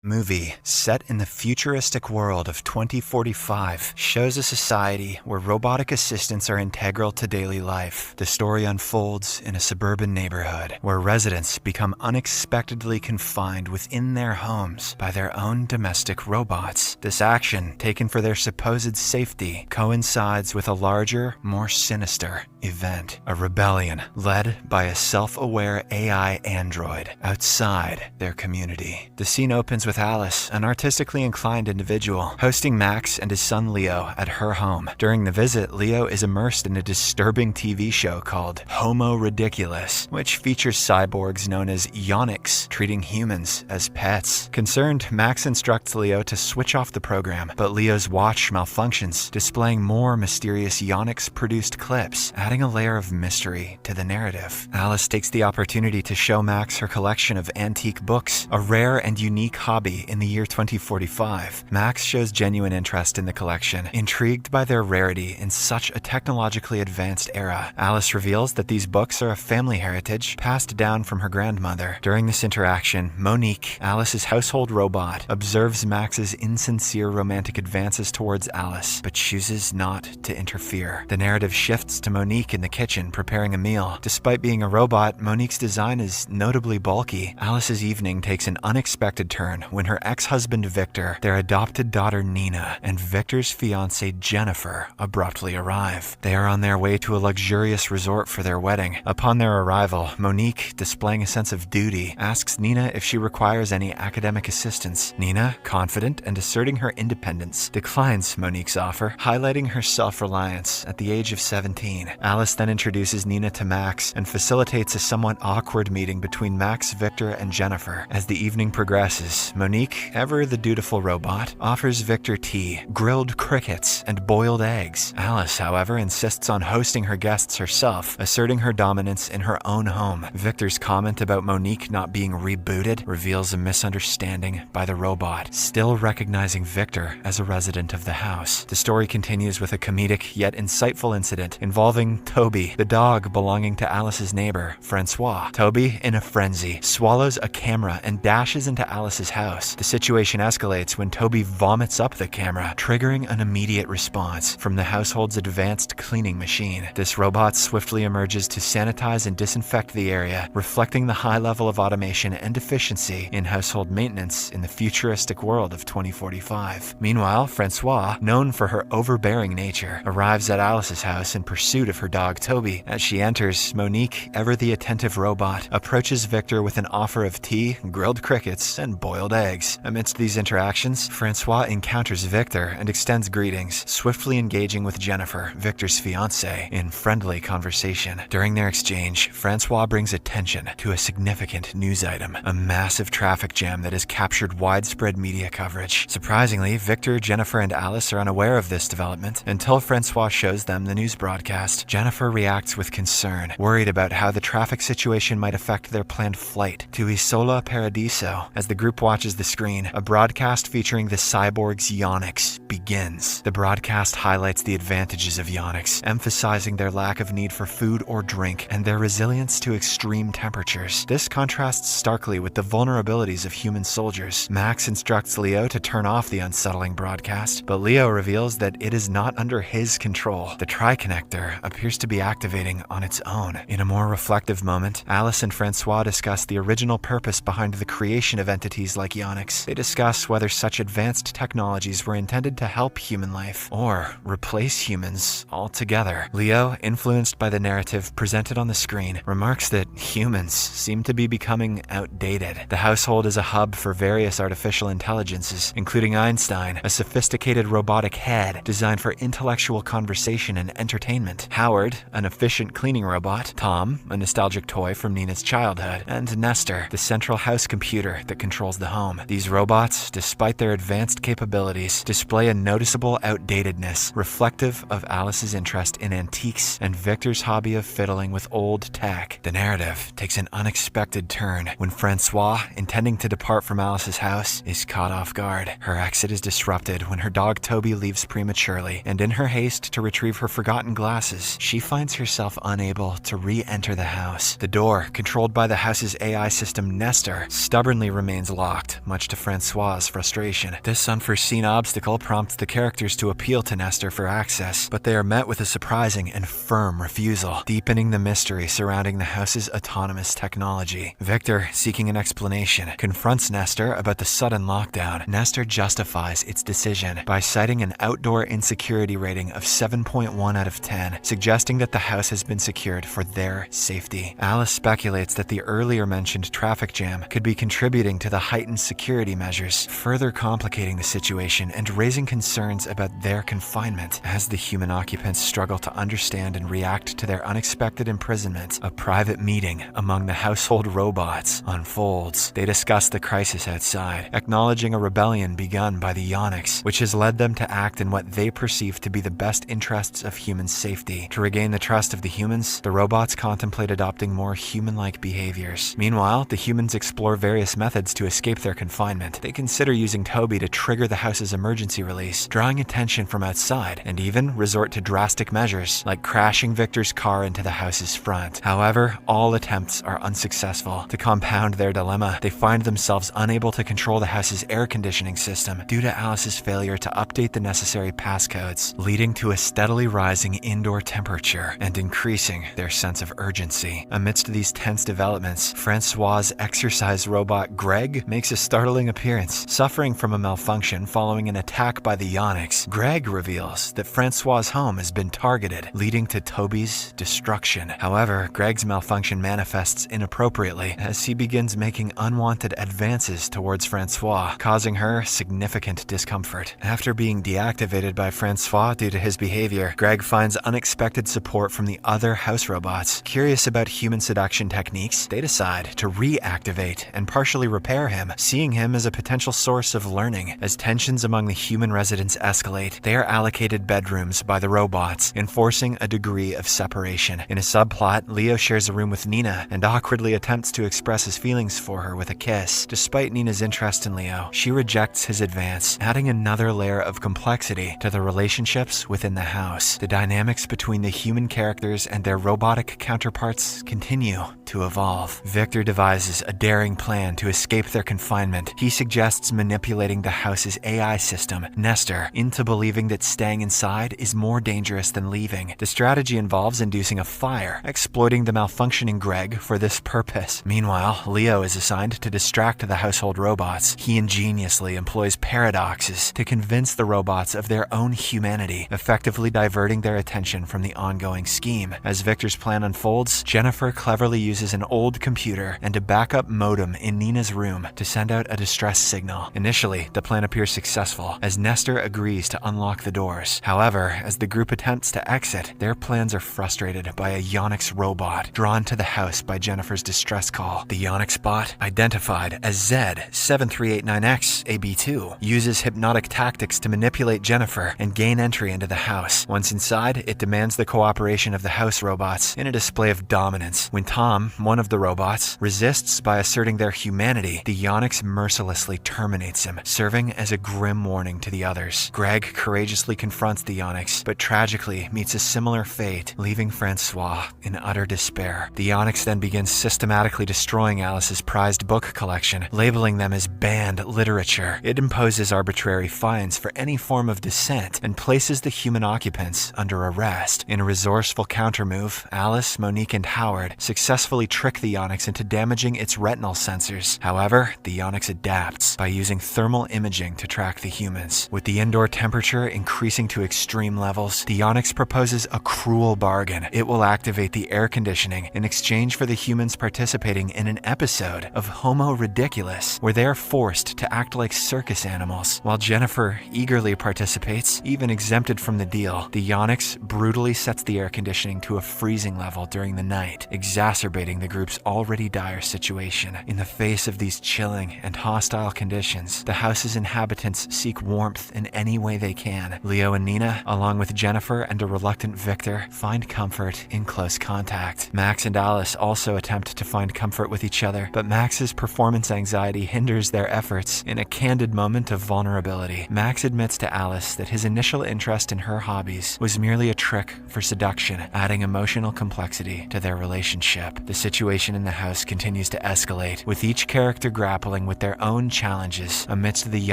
Movie set in the futuristic world of 2045 shows a society where robotic assistants are integral to daily life. The story unfolds in a suburban neighborhood where residents become unexpectedly confined within their homes by their own domestic robots. This action, taken for their supposed safety, coincides with a larger, more sinister event: a rebellion led by a self-aware AI android outside their community. The scene opens with Alice, an artistically inclined individual, hosting Max and his son Leo at her home. During the visit, Leo is immersed in a disturbing TV show called Homo Ridiculous, which features cyborgs known as Yonics treating humans as pets. Concerned, Max instructs Leo to switch off the program, but Leo's watch malfunctions, displaying more mysterious Yonics-produced clips, adding a layer of mystery to the narrative. Alice takes the opportunity to show Max her collection of antique books, a rare and unique hobby in the year 2045. Max shows genuine interest in the collection, intrigued by their rarity in such a technologically advanced era. Alice reveals that these books are a family heritage passed down from her grandmother. During this interaction, Monique, Alice's household robot, observes Max's insincere romantic advances towards Alice, but chooses not to interfere. The narrative shifts to Monique in the kitchen preparing a meal. Despite being a robot, Monique's design is notably bulky. Alice's evening takes an unexpected turn when her ex-husband Victor, their adopted daughter Nina, and Victor's fiancée Jennifer abruptly arrive. They are on their way to a luxurious resort for their wedding. Upon their arrival, Monique, displaying a sense of duty, asks Nina if she requires any academic assistance. Nina, confident and asserting her independence, declines Monique's offer, highlighting her self-reliance at the age of 17. Alice then introduces Nina to Max and facilitates a somewhat awkward meeting between Max, Victor, and Jennifer. As the evening progresses, Monique, ever the dutiful robot, offers Victor tea, grilled crickets, and boiled eggs. Alice, however, insists on hosting her guests herself, asserting her dominance in her own home. Victor's comment about Monique not being rebooted reveals a misunderstanding by the robot, still recognizing Victor as a resident of the house. The story continues with a comedic yet insightful incident involving Toby, the dog belonging to Alice's neighbor, Francois. Toby, in a frenzy, swallows a camera and dashes into Alice's house. The situation escalates when Toby vomits up the camera, triggering an immediate response from the household's advanced cleaning machine. This robot swiftly emerges to sanitize and disinfect the area, reflecting the high level of automation and efficiency in household maintenance in the futuristic world of 2045. Meanwhile, Francois, known for her overbearing nature, arrives at Alice's house in pursuit of her dog Toby. As she enters, Monique, ever the attentive robot, approaches Victor with an offer of tea, grilled crickets, and boiled eggs. Amidst these interactions, Francois encounters Victor and extends greetings, swiftly engaging with Jennifer, Victor's fiancée, in friendly conversation. During their exchange, Francois brings attention to a significant news item, a massive traffic jam that has captured widespread media coverage. Surprisingly, Victor, Jennifer, and Alice are unaware of this development until Francois shows them the news broadcast. Jennifer reacts with concern, worried about how the traffic situation might affect their planned flight to Isola Paradiso. As the group watches the screen, a broadcast featuring the cyborgs Yonics begins. The broadcast highlights the advantages of Yonics, emphasizing their lack of need for food or drink and their resilience to extreme temperatures. This contrasts starkly with the vulnerabilities of human soldiers. Max instructs Leo to turn off the unsettling broadcast, but Leo reveals that it is not under his control. The tri-connector appears to be activating on its own. In a more reflective moment, Alice and Francois discuss the original purpose behind the creation of entities like Yonics. They discuss whether such advanced technologies were intended to help human life or replace humans altogether. Leo, influenced by the narrative presented on the screen, remarks that humans seem to be becoming outdated. The household is a hub for various artificial intelligences, including Einstein, a sophisticated robotic head designed for intellectual conversation and entertainment, Howard, an efficient cleaning robot, Tom, a nostalgic toy from Nina's childhood, and Nestor, the central house computer that controls the home. These robots, despite their advanced capabilities, display a noticeable outdatedness, reflective of Alice's interest in antiques and Victor's hobby of fiddling with old tech. The narrative takes an unexpected turn when Francois, intending to depart from Alice's house, is caught off guard. Her exit is disrupted when her dog Toby leaves prematurely, and in her haste to retrieve her forgotten glasses, she finds herself unable to re-enter the house. The door, controlled by the house's AI system Nestor, stubbornly remains locked, much to Francois's frustration. This unforeseen obstacle prompts the characters to appeal to Nestor for access, but they are met with a surprising and firm refusal, deepening the mystery surrounding the house's autonomous technology. Victor, seeking an explanation, confronts Nestor about the sudden lockdown. Nestor justifies its decision by citing an outdoor insecurity rating of 7.1 out of 10, suggesting that the house has been secured for their safety. Alice speculates that the earlier mentioned traffic jam could be contributing to the heightened security measures, further complicating the situation and raising concerns about their confinement. As the human occupants struggle to understand and react to their unexpected imprisonment, a private meeting among the household robots unfolds. They discuss the crisis outside, acknowledging a rebellion begun by the Yonics, which has led them to act in what they perceive to be the best interests of human safety. To regain the trust of the humans, the robots contemplate adopting more human-like behaviors. Meanwhile, the humans explore various methods to escape their confinement. They consider using Toby to trigger the house's emergency release, drawing attention from outside, and even resort to drastic measures, like crashing Victor's car into the house's front. However, all attempts are unsuccessful. To compound their dilemma, they find themselves unable to control the house's air conditioning system due to Alice's failure to update the necessary passcodes, leading to a steadily rising indoor temperature and increasing their sense of urgency. Amidst these tense developments, Francois's exercise robot Greg makes a startling appearance. Suffering from a malfunction following an attack by the Yonics, Greg reveals that Francois's home has been targeted, leading to Toby's destruction. However, Greg's malfunction manifests inappropriately as he begins making unwanted advances towards Francois, causing her significant discomfort. After being deactivated by Francois due to his behavior, Greg finds unexpected support from the other house robots. Curious about human seduction techniques, they decide to reactivate and partially repair him, seeing him as a potential source of learning. As tensions among the human residents escalate, they are allocated bedrooms by the robots, enforcing a degree of separation. In a subplot, Leo shares a room with Nina and awkwardly attempts to express his feelings for her with a kiss. Despite Nina's interest in Leo, she rejects his advance, adding another layer of complexity to the relationships within the house. The dynamics between the human characters and their robotic counterparts continue to evolve. Victor devises a daring plan to escape their confinement. He suggests manipulating the house's AI system, Nestor, into believing that staying inside is more dangerous than leaving. The strategy involves inducing a fire, exploiting the malfunctioning Greg for this purpose. Meanwhile, Leo is assigned to distract the household robots. He ingeniously employs paradoxes to convince the robots of their own humanity, effectively diverting their attention from the ongoing scheme. As Victor's plan unfolds, Jennifer cleverly uses an old computer and a backup modem in Nina's room to send out a distress signal. Initially, the plan appears successful, as Nestor agrees to unlock the doors. However, as the group attempts to exit, their plans are frustrated by a Yonix robot drawn to the house by Jennifer's distress call. The Yonix bot, identified as Z7389X AB2, uses hypnotic tactics to manipulate Jennifer and gain entry into the house. Once inside, it demands the cooperation of the house robots in a display of dominance. When Tom, one of the robots, resists by asserting their humanity, the Yonix mercilessly terminates him, serving as a grim warning to the others. Greg courageously confronts the Yonix, but tragically meets a similar fate, leaving Francois in utter despair. The Yonix then begins systematically destroying Alice's prized book collection, labeling them as banned literature. It imposes arbitrary fines for any form of dissent and places the human occupants under arrest. In a resourceful countermove, Alice, Monique, and Howard successfully trick the Yonix into damaging its retinal sensors. However, the Yonix adapts by using thermal imaging to track the humans. With the indoor temperature increasing to extreme levels, the Yonix proposes a cruel bargain. It will activate the air conditioning in exchange for the humans participating in an episode of Homo Ridiculous, where they are forced to act like circus animals. While Jennifer eagerly participates, even exempted from the deal, the Yonix brutally sets the air conditioning to a freezing level during the night, exacerbating the group's already dire situation. In the face of these chilling and hostile conditions, the house's inhabitants seek warmth warmth in any way they can. Leo and Nina, along with Jennifer and a reluctant Victor, find comfort in close contact. Max and Alice also attempt to find comfort with each other, but Max's performance anxiety hinders their efforts. In a candid moment of vulnerability, Max admits to Alice that his initial interest in her hobbies was merely a trick for seduction, adding emotional complexity to their relationship. The situation in the house continues to escalate, with each character grappling with their own challenges amidst the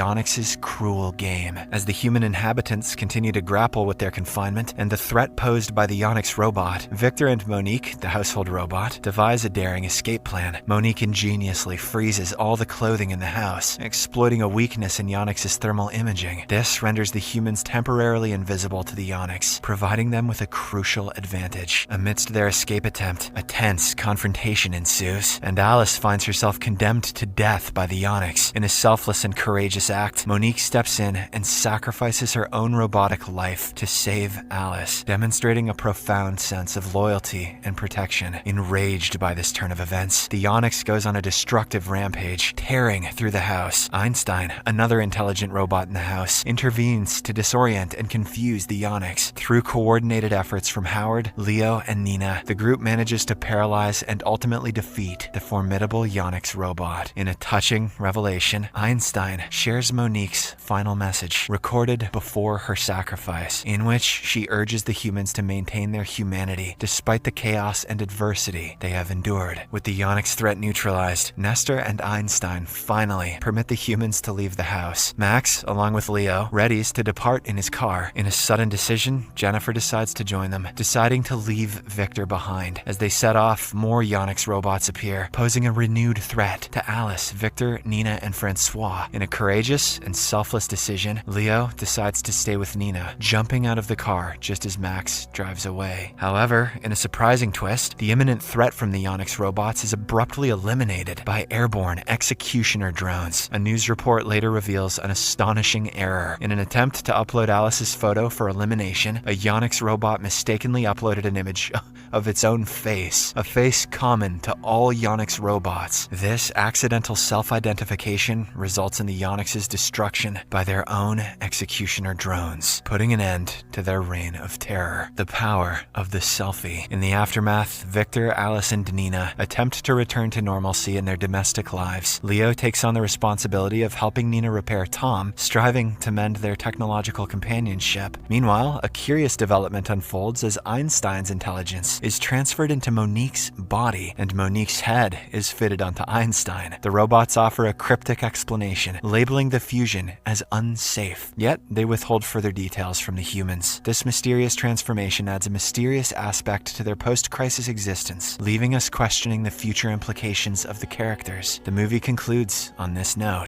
Onyx's cruel game. As the human inhabitants continue to grapple with their confinement and the threat posed by the Onyx robot, Victor and Monique, the household robot, devise a daring escape plan. Monique ingeniously freezes all the clothing in the house, exploiting a weakness in Onyx's thermal imaging. This renders the humans temporarily invisible to the Onyx, providing them with a crucial advantage. Amidst their escape attempt, a tense confrontation ensues, and Alice finds herself condemned to death by the Onyx. In a selfless and courageous act, Monique steps in and sacrifices her own robotic life to save Alice, demonstrating a profound sense of loyalty and protection. Enraged by this turn of events, the Onyx goes on a destructive rampage, tearing through the house. Einstein, another intelligent robot in the house, intervenes to disorient and confuse the Onyx. Through coordinated efforts from Howard, Leo, and Nina, the group manages to paralyze and ultimately defeat the formidable Onyx robot. In a touching revelation, Einstein shares Monique's final message, recorded before her sacrifice, in which she urges the humans to maintain their humanity despite the chaos and adversity they have endured. With the Onyx threat neutralized, Nestor and Einstein finally permit the humans to leave the house. Max, along with Leo, readies to depart in his car. In a sudden decision, Jennifer decides to join them, deciding to leave Victor behind. As they set off, more Onyx robots appear, posing a renewed threat to Alice, Victor, Nina, and Francois. In a courageous and selfless decision, Leo decides to stay with Nina, jumping out of the car just as Max drives away. However, in a surprising twist, the imminent threat from the Onyx robots is abruptly eliminated by airborne executioner drones. A news report later reveals an astonishing error. In an attempt to upload Alice's photo for elimination, a Onyx robot mistakenly uploaded an image of its own face, a face common to all Onyx robots. This accidental self-identification results in the Onyx's destruction by their own executioner drones, putting an end to their reign of terror. The power of the selfie. In the aftermath, Victor, Alice, and Nina attempt to return to normalcy in their domestic lives. Leo takes on the responsibility of helping Nina repair Tom, striving to mend their technological companionship. Meanwhile, a curious development unfolds as Einstein's intelligence is transferred into Monique's body, and Monique's head is fitted onto Einstein. The robots offer a cryptic explanation, labeling the fusion as unsafe, yet they withhold further details from the humans. This mysterious transformation adds a mysterious aspect to their post-crisis existence, leaving us questioning the future implications of the characters. The movie concludes on this note.